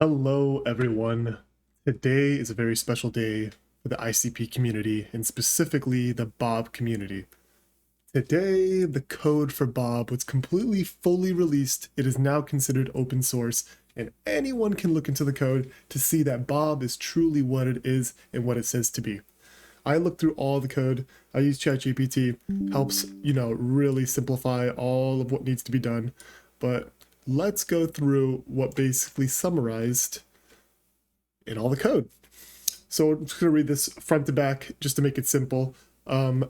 Hello, everyone. Today is a very special day for the ICP community and specifically the Bob community. Today, the code for Bob was completely fully released. It is now considered open source, and anyone can look into the code to see that Bob is truly what it is and what it says to be. I looked through all the code. I use ChatGPT, helps, really simplify all of what needs to be done. But let's go through what basically summarized in all the code. So I'm just going to read this front to back just to make it simple.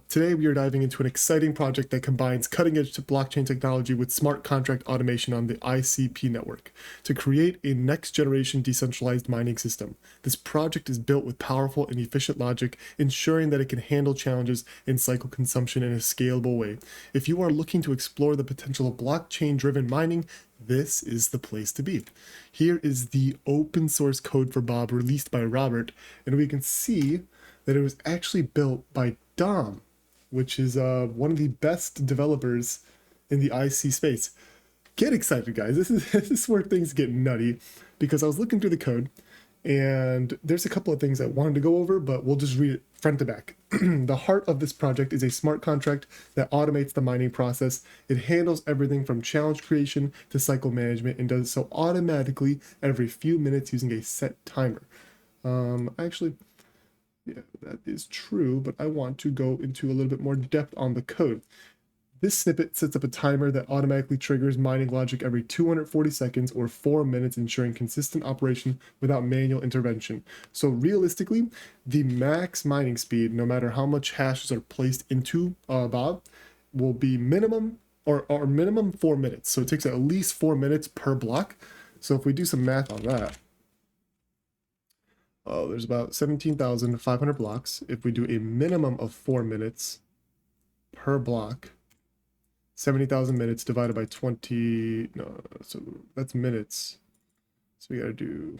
Today we are diving into an exciting project that combines cutting-edge blockchain technology with smart contract automation on the ICP network to create a next-generation decentralized mining system. This project is built with powerful and efficient logic, ensuring that it can handle challenges and cycle consumption in a scalable way. If you are looking to explore the potential of blockchain-driven mining, this is the place to be. Here is the open source code for Bob released by Robert, and we can see that it was actually built by Dom, which is one of the best developers in the IC space. Get excited, guys. This is where things get nutty, because I was looking through the code and there's a couple of things I wanted to go over, but we'll just read it front to back. The heart of this project is a smart contract that automates the mining process. It handles everything from challenge creation to cycle management and does so automatically every few minutes using a set timer. Actually, yeah, that is true, but I want to go into a little bit more depth on the code. This snippet sets up a timer that automatically triggers mining logic every 240 seconds or 4 minutes, ensuring consistent operation without manual intervention. So realistically, the max mining speed, no matter how much hashes are placed into Bob, will be minimum or minimum 4 minutes. So it takes at least 4 minutes per block. So if we do some math on that, there's about 17,500 blocks. If we do a minimum of 4 minutes per block, 70,000 minutes divided by 20, no, so that's minutes. So we gotta do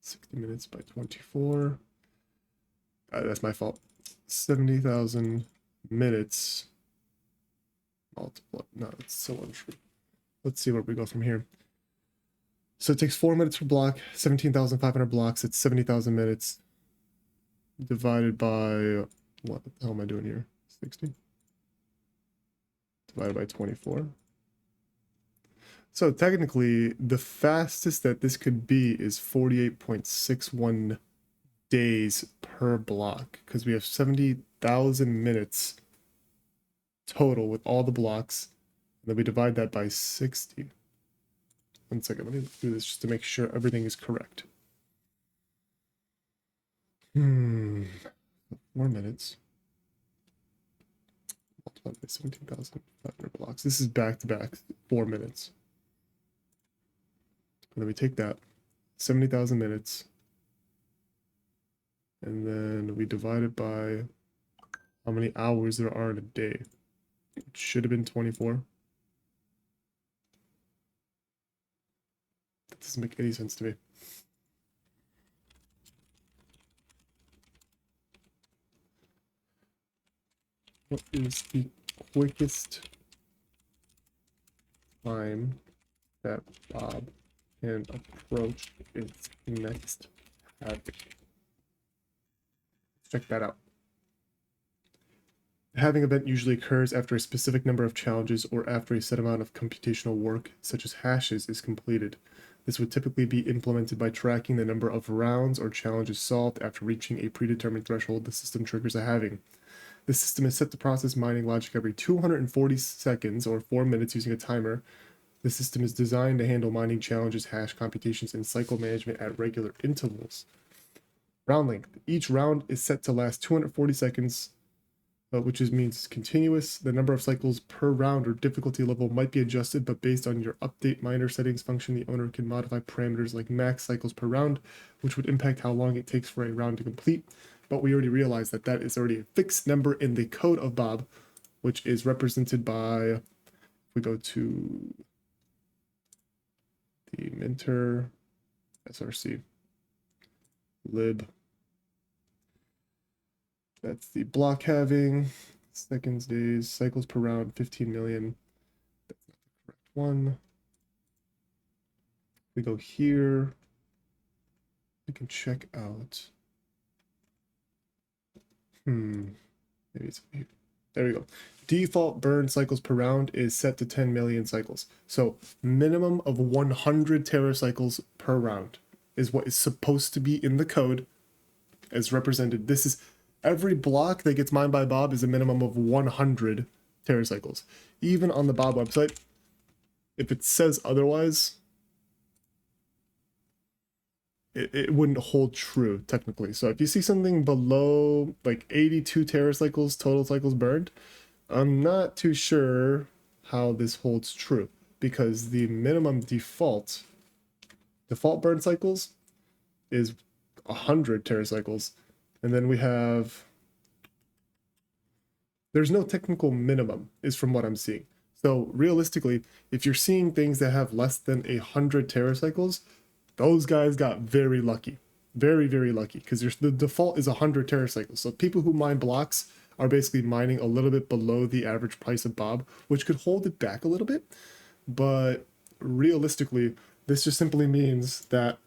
60 minutes by 24. That's my fault. 70,000 minutes multiply. No, it's so untrue. Let's see where we go from here. So it takes 4 minutes per block, 17,500 blocks. It's 70,000 minutes divided by, what the hell am I doing here? 60 divided by 24. So technically, the fastest that this could be is 48.61 days per block, because we have 70,000 minutes total with all the blocks. And then we divide that by 60. 1 second, let me do this just to make sure everything is correct. 4 minutes multiplied by 17,500 blocks. This is back to back, 4 minutes. And then we take that, 70,000 minutes, and then we divide it by how many hours there are in a day. It should have been 24. That doesn't make any sense to me. What is the quickest time that Bob can approach its next halving? Check that out. The halving event usually occurs after a specific number of challenges or after a set amount of computational work, such as hashes, is completed. This would typically be implemented by tracking the number of rounds or challenges solved. After reaching a predetermined threshold, the system triggers a halving. The system is set to process mining logic every 240 seconds or 4 minutes using a timer. The system is designed to handle mining challenges, hash computations, and cycle management at regular intervals. Round length. Each round is set to last 240 seconds, which means continuous. The number of cycles per round or difficulty level might be adjusted, but based on your update miner settings function, the owner can modify parameters like max cycles per round, which would impact how long it takes for a round to complete. But we already realized that that is already a fixed number in the code of Bob, which is represented by, if we go to the minter, src, lib, that's the block halving, seconds, days, cycles per round, 15 million. That's not the correct one. We go here, can check out. Maybe it's here. There we go. Default burn cycles per round is set to 10 million cycles. So minimum of 100 teracycles per round is what is supposed to be in the code as represented. This is every block that gets mined by Bob is a minimum of 100 teracycles. Even on the Bob website, if it says otherwise, it wouldn't hold true technically. So if you see something below like 82 teracycles total cycles burned, I'm not too sure how this holds true, because the minimum default burn cycles is 100 teracycles, and then we have, there's no technical minimum is from what I'm seeing. So realistically, if you're seeing things that have less than 100 teracycles, those guys got very lucky. Very, very lucky, because the default is 100 teracycles. So people who mine blocks are basically mining a little bit below the average price of Bob, which could hold it back a little bit. But realistically, this just simply means that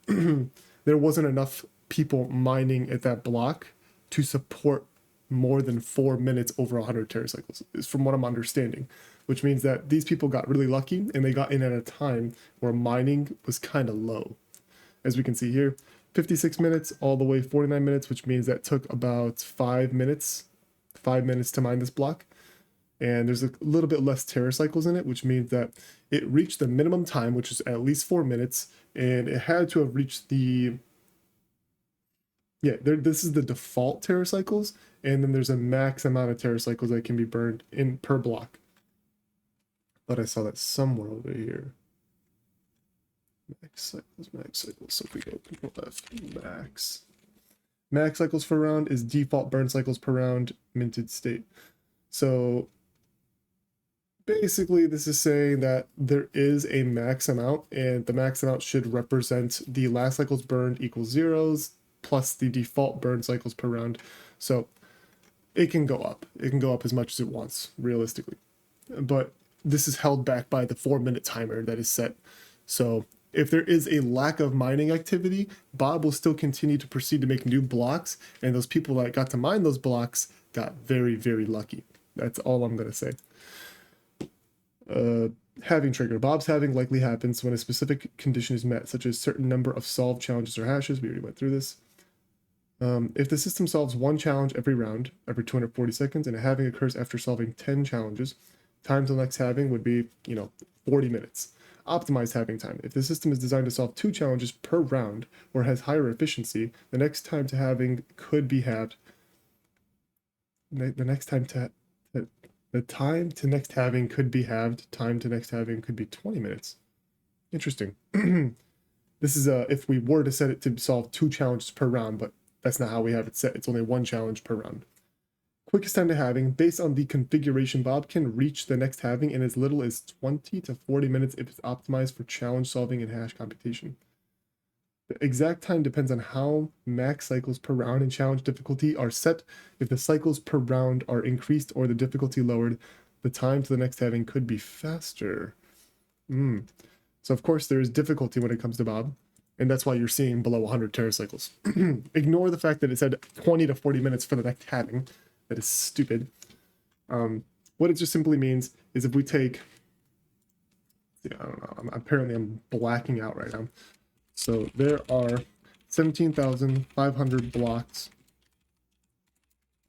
there wasn't enough people mining at that block to support more than 4 minutes over 100 teracycles, is from what I'm understanding, which means that these people got really lucky and they got in at a time where mining was kind of low. As we can see here, 56 minutes all the way 49 minutes, which means that took about 5 minutes to mine this block. And there's a little bit less teracycles in it, which means that it reached the minimum time, which is at least 4 minutes, and it had to have reached the, this is the default teracycles, and then there's a max amount of teracycles that can be burned in per block. But I saw that somewhere over here. Max cycles. So if we go Control F, max cycles per round is default burn cycles per round minted state. So basically this is saying that there is a max amount, and the max amount should represent the last cycles burned equals zeros plus the default burn cycles per round. So it can go up. It can go up as much as it wants, realistically. But this is held back by the 4-minute timer that is set. So if there is a lack of mining activity, Bob will still continue to proceed to make new blocks, and those people that got to mine those blocks got very, very lucky. That's all I'm going to say. Halving trigger. Bob's halving likely happens when a specific condition is met, such as certain number of solved challenges or hashes. We already went through this. If the system solves 1 challenge every round, every 240 seconds, and a halving occurs after solving 10 challenges, time till next halving would be, 40 minutes. Optimized halving time. If the system is designed to solve 2 challenges per round or has higher efficiency, the next time to halving could be halved. The time to next halving could be halved. Time to next halving could be 20 minutes. Interesting. This is if we were to set it to solve 2 challenges per round, but that's not how we have it set. It's only 1 challenge per round. Quickest time to halving, based on the configuration, Bob can reach the next halving in as little as 20 to 40 minutes if it's optimized for challenge solving and hash computation. The exact time depends on how max cycles per round and challenge difficulty are set. If the cycles per round are increased or the difficulty lowered, the time to the next halving could be faster. So of course there is difficulty when it comes to Bob, and that's why you're seeing below 100 teracycles. Ignore the fact that it said 20 to 40 minutes for the next halving. That is stupid. What it just simply means is if we take, I don't know, apparently I'm blacking out right now. So there are 17,500 blocks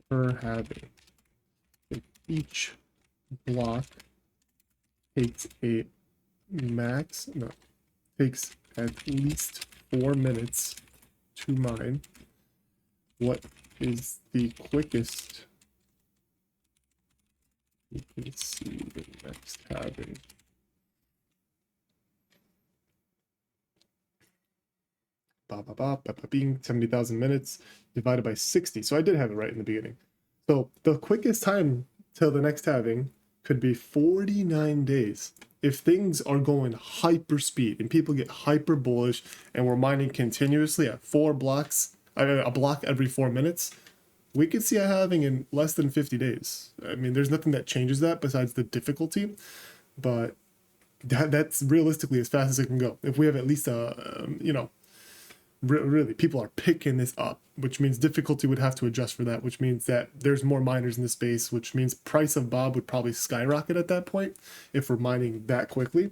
per halving. If each block takes takes at least 4 minutes to mine. What is the quickest? You can see the next halving. Being 70,000 minutes divided by 60. So I did have it right in the beginning. So the quickest time till the next halving could be 49 days. If things are going hyper speed and people get hyper bullish and we're mining continuously at 4 blocks, a block every 4 minutes, we could see a halving in less than 50 days. I mean, there's nothing that changes that besides the difficulty, but that's realistically as fast as it can go. If we have at least a, Really, people are picking this up, which means difficulty would have to adjust for that, which means that there's more miners in the space, which means price of Bob would probably skyrocket at that point if we're mining that quickly.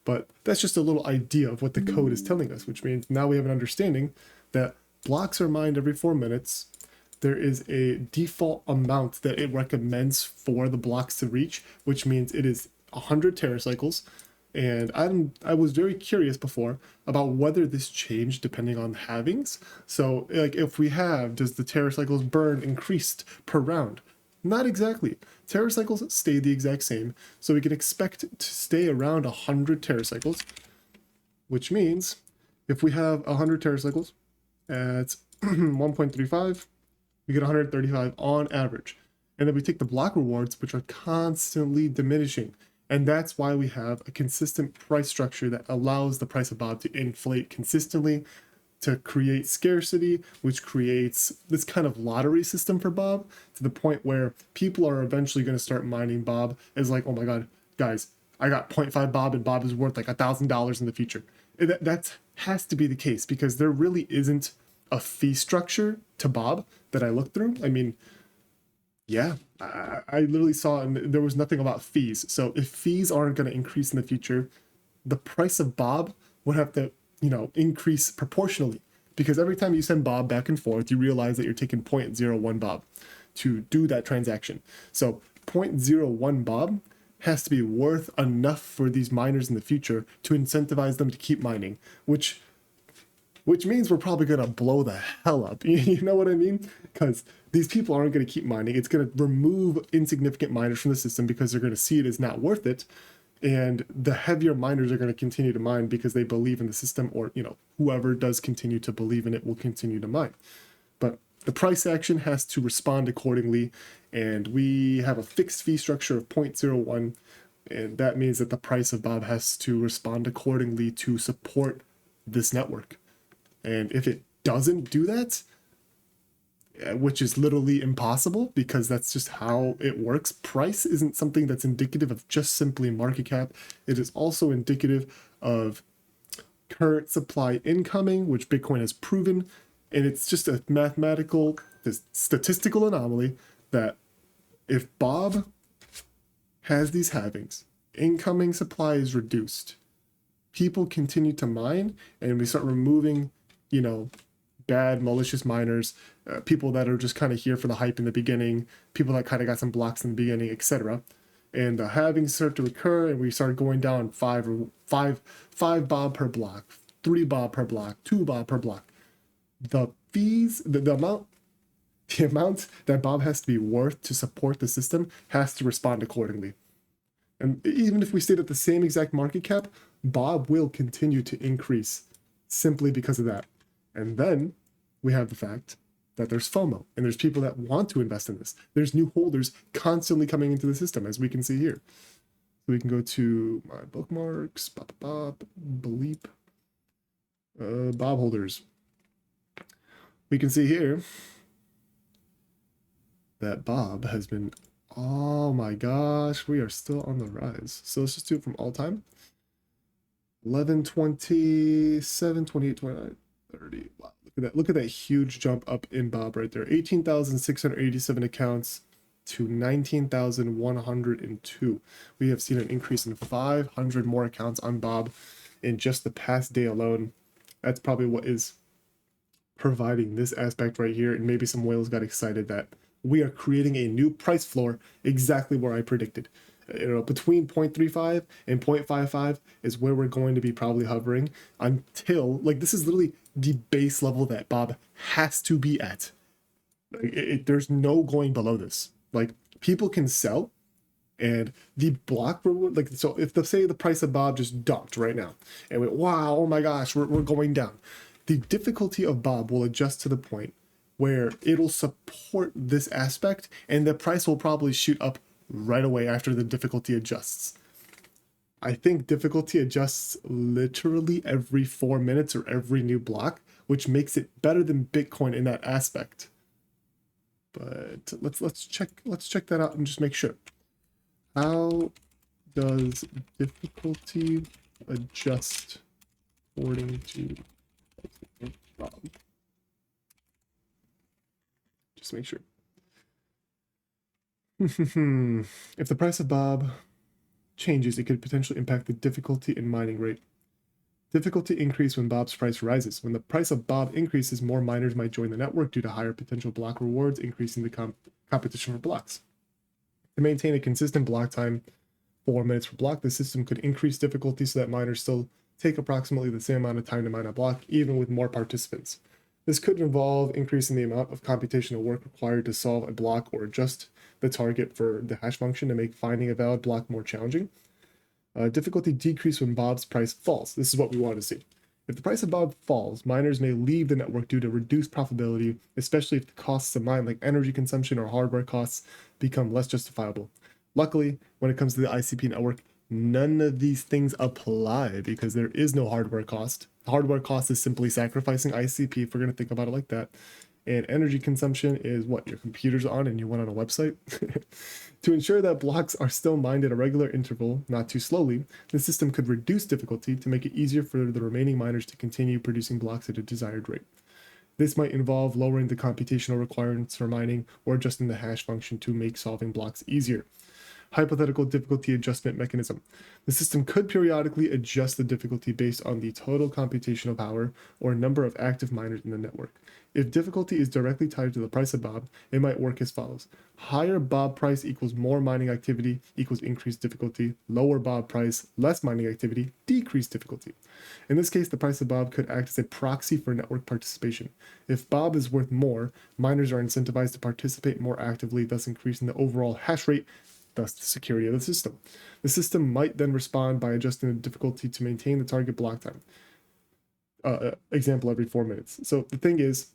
But that's just a little idea of what the code is telling us, which means now we have an understanding that blocks are mined every 4 minutes. There is a default amount that it recommends for the blocks to reach, which means it is 100 teracycles. And I was very curious before about whether this changed depending on halvings. So like if we have, does the teracycles burn increased per round? Not exactly. Teracycles stay the exact same, so we can expect to stay around 100 teracycles, which means if we have 100 teracycles at 1.35, we get 135 on average. And then we take the block rewards, which are constantly diminishing. And that's why we have a consistent price structure that allows the price of Bob to inflate consistently, to create scarcity, which creates this kind of lottery system for Bob, to the point where people are eventually going to start mining Bob as like, oh my God, guys, I got 0.5 Bob and Bob is worth like $1,000 in the future. That has to be the case because there really isn't a fee structure to Bob that I looked through. I mean, yeah, I literally saw, and there was nothing about fees. So if fees aren't going to increase in the future, the price of Bob would have to, increase proportionally. Because every time you send Bob back and forth, you realize that you're taking 0.01 Bob to do that transaction. So 0.01 Bob has to be worth enough for these miners in the future to incentivize them to keep mining, which means we're probably going to blow the hell up. You know what I mean? Because these people aren't going to keep mining. It's going to remove insignificant miners from the system because they're going to see it as not worth it. And the heavier miners are going to continue to mine because they believe in the system, or, whoever does continue to believe in it will continue to mine. But the price action has to respond accordingly. And we have a fixed fee structure of 0.01. And that means that the price of Bob has to respond accordingly to support this network. And if it doesn't do that, which is literally impossible because that's just how it works, price isn't something that's indicative of just simply market cap. It is also indicative of current supply incoming, which Bitcoin has proven. And it's just a mathematical, statistical anomaly that if Bob has these halvings, incoming supply is reduced, people continue to mine, and we start removing bad malicious miners, people that are just kind of here for the hype in the beginning, people that kind of got some blocks in the beginning, etc. And the halvings start to occur, and we start going down five Bob per block, 3 Bob per block, 2 Bob per block. The fees, the amount that Bob has to be worth to support the system has to respond accordingly. And even if we stayed at the same exact market cap, Bob will continue to increase simply because of that. And then we have the fact that there's FOMO, and there's people that want to invest in this. There's new holders constantly coming into the system, as we can see here. So we can go to my bookmarks, bleep, Bob holders. We can see here that Bob has been, oh my gosh, we are still on the rise. So let's just do it from all time. 11, 27, 28, 29, 30. Wow, look at that. Look at that huge jump up in Bob right there. 18,687 accounts to 19,102. We have seen an increase in 500 more accounts on Bob in just the past day alone. That's probably what is providing this aspect right here. And maybe some whales got excited that we are creating a new price floor exactly where I predicted. Between 0.35 and 0.55 is where we're going to be probably hovering until, like, this is literally the base level that Bob has to be at. There's no going below this. Like, people can sell, and the block reward, like, so if say the price of Bob just dumped right now and went, wow, oh my gosh, we're going down, the difficulty of Bob will adjust to the point where it'll support this aspect, and the price will probably shoot up right away after the difficulty adjusts. I think difficulty adjusts literally every 4 minutes or every new block, which makes it better than Bitcoin in that aspect. But let's check that out and just make sure. How does difficulty adjust according to Bob? Just make sure. If the price of Bob changes, it could potentially impact the difficulty and mining rate. Difficulty increase when Bob's price rises. When the price of Bob increases, more miners might join the network due to higher potential block rewards, increasing the competition for blocks. To maintain a consistent block time, 4 minutes per block, the system could increase difficulty so that miners still take approximately the same amount of time to mine a block, even with more participants. This could involve increasing the amount of computational work required to solve a block or adjust the target for the hash function to make finding a valid block more challenging. Difficulty decrease when Bob's price falls. This is what we want to see. If the price of Bob falls, miners may leave the network due to reduced profitability, especially if the costs of mine like energy consumption or hardware costs become less justifiable. Luckily, when it comes to the ICP network, none of these things apply because there is no hardware cost. Hardware cost is simply sacrificing ICP, if we're going to think about it like that. And energy consumption is what your computer's on and you went on a website. To ensure that blocks are still mined at a regular interval, not too slowly, the system could reduce difficulty to make it easier for the remaining miners to continue producing blocks at a desired rate. This might involve lowering the computational requirements for mining or adjusting the hash function to make solving blocks easier. Hypothetical difficulty adjustment mechanism. The system could periodically adjust the difficulty based on the total computational power or number of active miners in the network. If difficulty is directly tied to the price of Bob, it might work as follows. Higher Bob price equals more mining activity equals increased difficulty. Lower Bob price, less mining activity, decreased difficulty. In this case, the price of Bob could act as a proxy for network participation. If Bob is worth more, miners are incentivized to participate more actively, thus increasing the overall hash rate, thus the security of the system. The system might then respond by adjusting the difficulty to maintain the target block time. Example every 4 minutes. So the thing is,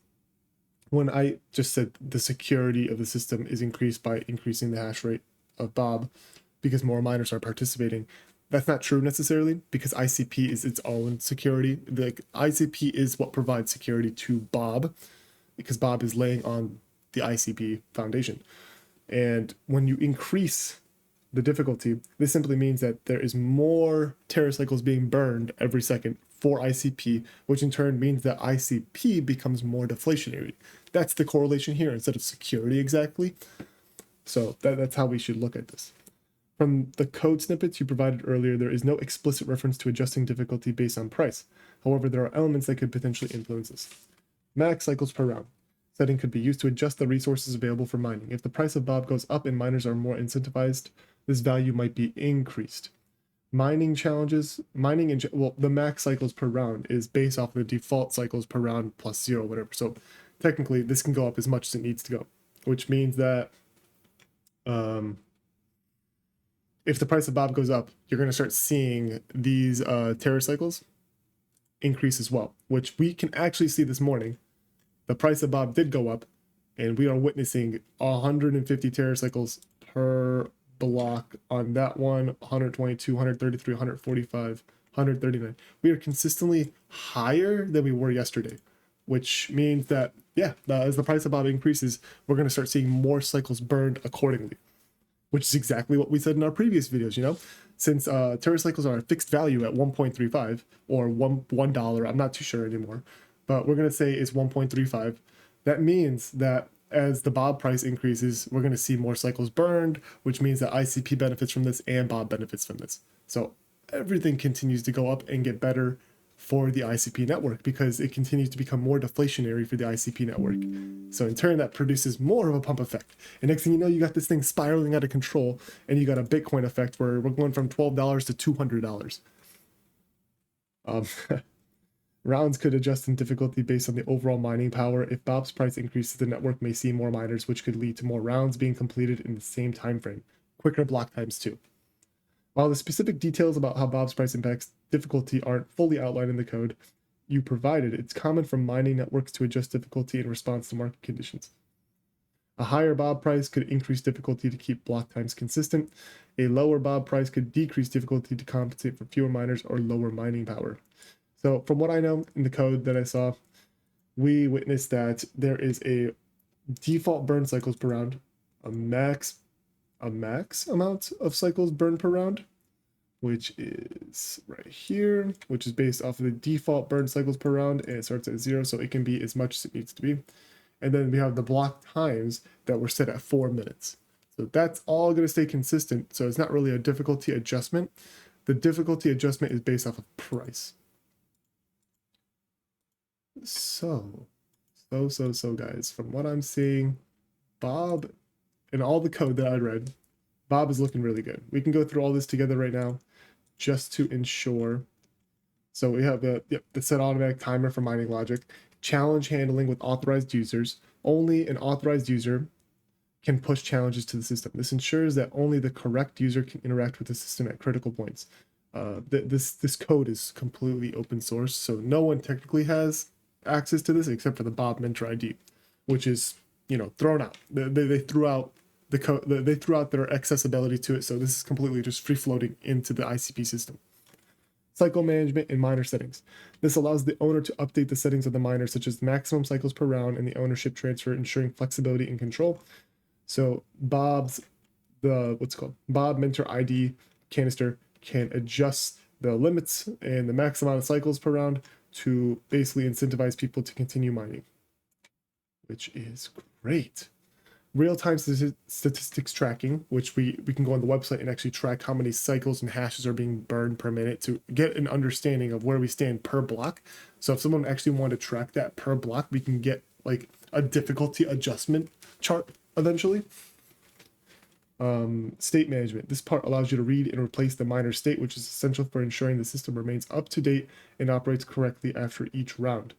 when I just said the security of the system is increased by increasing the hash rate of Bob because more miners are participating, that's not true necessarily because ICP is its own security. The ICP is what provides security to Bob because Bob is laying on the ICP foundation. And when you increase the difficulty, this simply means that there is more teracycles being burned every second for ICP, which in turn means that ICP becomes more deflationary. That's the correlation here instead of security exactly. So that's how we should look at this. From the code snippets you provided earlier, there is no explicit reference to adjusting difficulty based on price. However, there are elements that could potentially influence this. Max cycles per round. Setting could be used to adjust the resources available for mining. If the price of Bob goes up and miners are more incentivized, this value might be increased. Mining challenges, the max cycles per round is based off the default cycles per round plus 0, whatever. So technically this can go up as much as it needs to go, which means that if the price of Bob goes up, you're going to start seeing these teracycles increase as well, which we can actually see this morning. The price of Bob did go up, and we are witnessing 150 teracycles per block on that one, 122, 133, 145, 139. We are consistently higher than we were yesterday, which means that, yeah, as the price of Bob increases, we're going to start seeing more cycles burned accordingly, which is exactly what we said in our previous videos, you know? Since teracycles are a fixed value at 1.35 or $1, I'm not too sure anymore, but we're going to say it's 1.35. That means that as the Bob price increases, we're going to see more cycles burned, which means that ICP benefits from this and Bob benefits from this. So everything continues to go up and get better for the ICP network because it continues to become more deflationary for the ICP network. So in turn, that produces more of a pump effect. And next thing you know, you got this thing spiraling out of control and you got a Bitcoin effect where we're going from $12 to $200. Rounds could adjust in difficulty based on the overall mining power. If Bob's price increases, the network may see more miners, which could lead to more rounds being completed in the same time frame. Quicker block times too. While the specific details about how Bob's price impacts difficulty aren't fully outlined in the code you provided, it's common for mining networks to adjust difficulty in response to market conditions. A higher Bob price could increase difficulty to keep block times consistent. A lower Bob price could decrease difficulty to compensate for fewer miners or lower mining power. So from what I know in the code that I saw, we witnessed that there is a default burn cycles per round, a max amount of cycles burned per round, which is right here, which is based off of the default burn cycles per round, and it starts at 0, so it can be as much as it needs to be. And then we have the block times that were set at 4 minutes. So that's all going to stay consistent. So it's not really a difficulty adjustment. The difficulty adjustment is based off of price. So guys, from what I'm seeing, Bob, and all the code that I read, Bob is looking really good. We can go through all this together right now just to ensure. So we have the set automatic timer for mining logic, challenge handling with authorized users. Only an authorized user can push challenges to the system. This ensures that only the correct user can interact with the system at critical points. This code is completely open source, so no one technically has access to this except for the Bob Mentor ID, which is, you know, thrown out. They threw out the code. They threw out their accessibility to it, so this is completely just free floating into the ICP system. Cycle management and miner settings. This allows the owner to update the settings of the miner, such as maximum cycles per round and the ownership transfer, ensuring flexibility and control. So Bob Mentor ID canister can adjust the limits and the max amount of cycles per round to basically incentivize people to continue mining, which is great. Real-time statistics tracking, which we can go on the website and actually track how many cycles and hashes are being burned per minute to get an understanding of where we stand per block. So if someone actually wanted to track that per block, we can get like a difficulty adjustment chart eventually. State management. This part allows you to read and replace the miner state, which is essential for ensuring the system remains up to date and operates correctly after each round.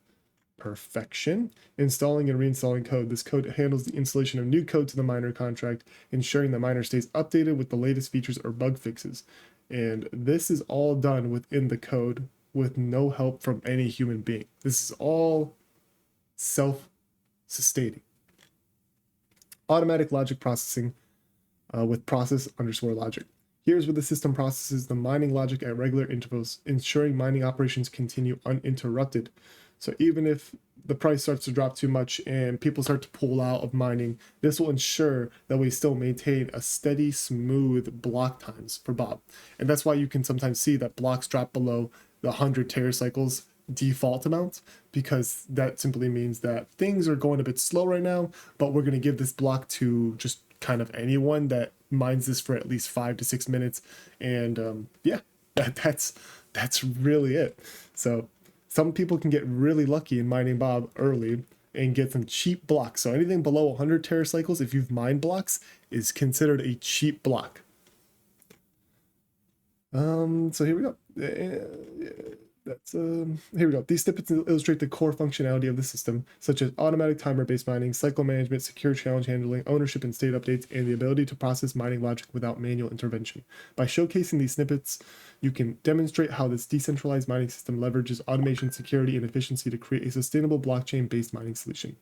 Perfection. Installing and reinstalling code. This code handles the installation of new code to the miner contract, ensuring the miner stays updated with the latest features or bug fixes. And this is all done within the code with no help from any human being. This is all self-sustaining. Automatic logic processing with process_logic. Here's where the system processes the mining logic at regular intervals, ensuring mining operations continue uninterrupted. So even if the price starts to drop too much and people start to pull out of mining, this will ensure that we still maintain a steady, smooth block times for Bob. And that's why you can sometimes see that blocks drop below the 100 teracycles default amount, because that simply means that things are going a bit slow right now, but we're going to give this block to just kind of anyone that mines this for at least 5 to 6 minutes. And yeah, that's really it. So some people can get really lucky in mining Bob early and get some cheap blocks. So anything below 100 teracycles, if you've mined blocks, is considered a cheap block. So here we go. Here we go. These snippets illustrate the core functionality of the system, such as automatic timer-based mining, cycle management, secure challenge handling, ownership and state updates, and the ability to process mining logic without manual intervention. By showcasing these snippets, you can demonstrate how this decentralized mining system leverages automation, security, and efficiency to create a sustainable blockchain-based mining solution.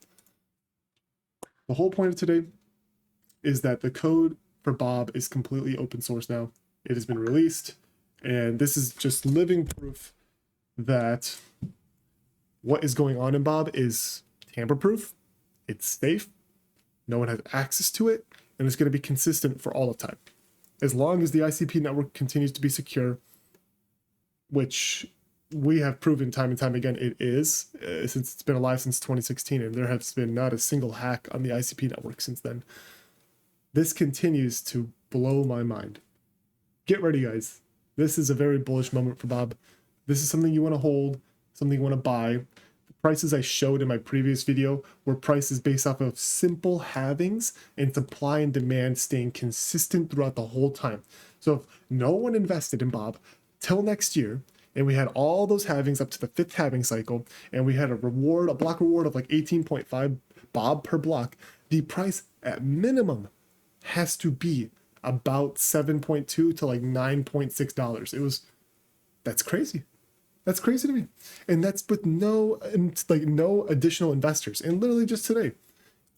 The whole point of today is that the code for Bob is completely open source now. It has been released, and this is just living proof that what is going on in Bob is tamper-proof, it's safe, no one has access to it, and it's going to be consistent for all of time. As long as the ICP network continues to be secure, which we have proven time and time again it is, since it's been alive since 2016, and there has been not a single hack on the ICP network since then. This continues to blow my mind. Get ready, guys. This is a very bullish moment for Bob. This is something you want to hold, something you want to buy. The prices I showed in my previous video were prices based off of simple halvings and supply and demand staying consistent throughout the whole time. So if no one invested in Bob till next year, and we had all those halvings up to the 5th halving cycle, and we had a block reward of like 18.5 Bob per block, the price at minimum has to be about $7.2 to like $9.6. That's crazy. That's crazy to me. And that's with no additional investors. And literally just today,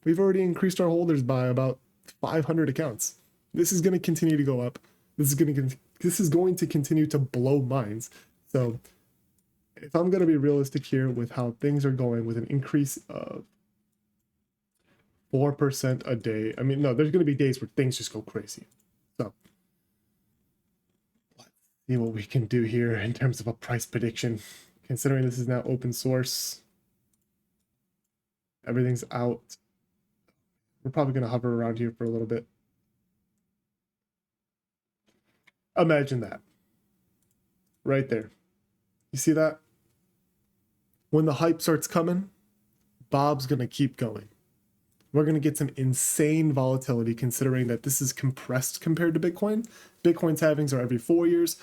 we've already increased our holders by about 500 accounts. This is going to continue to go up. This is going to continue to blow minds. So if I'm going to be realistic here with how things are going, with an increase of 4% a day, I mean, no, there's going to be days where things just go crazy. So see what we can do here in terms of a price prediction, considering this is now open source. Everything's out. We're probably going to hover around here for a little bit. Imagine that. Right there. You see that? When the hype starts coming, Bob's going to keep going. We're going to get some insane volatility considering that this is compressed compared to Bitcoin. Bitcoin's halvings are every 4 years.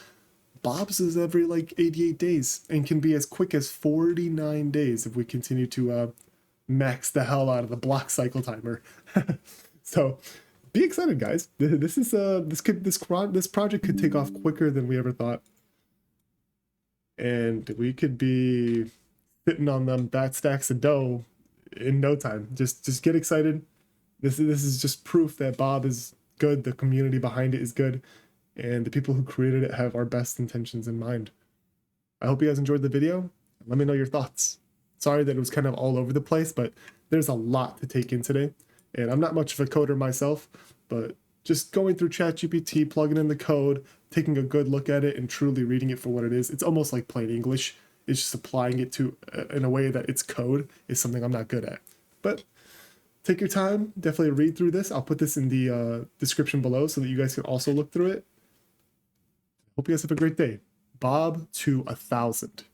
Bob's is every like 88 days and can be as quick as 49 days if we continue to max the hell out of the block cycle timer. So be excited, guys. This project could take off quicker than we ever thought. And we could be sitting on them bat stacks of dough in no time. Just get excited. This is just proof that Bob is good. The community behind it is good, and the people who created it have our best intentions in mind. I hope you guys enjoyed the video. Let me know your thoughts. Sorry that it was kind of all over the place, but there's a lot to take in today. And I'm not much of a coder myself, but just going through ChatGPT, plugging in the code, taking a good look at it, and truly reading it for what it is. It's almost like plain English. It's just applying it to in a way that it's code is something I'm not good at. But take your time, definitely read through this. I'll put this in the description below so that you guys can also look through it. Hope you guys have a great day. Bob to 1,000.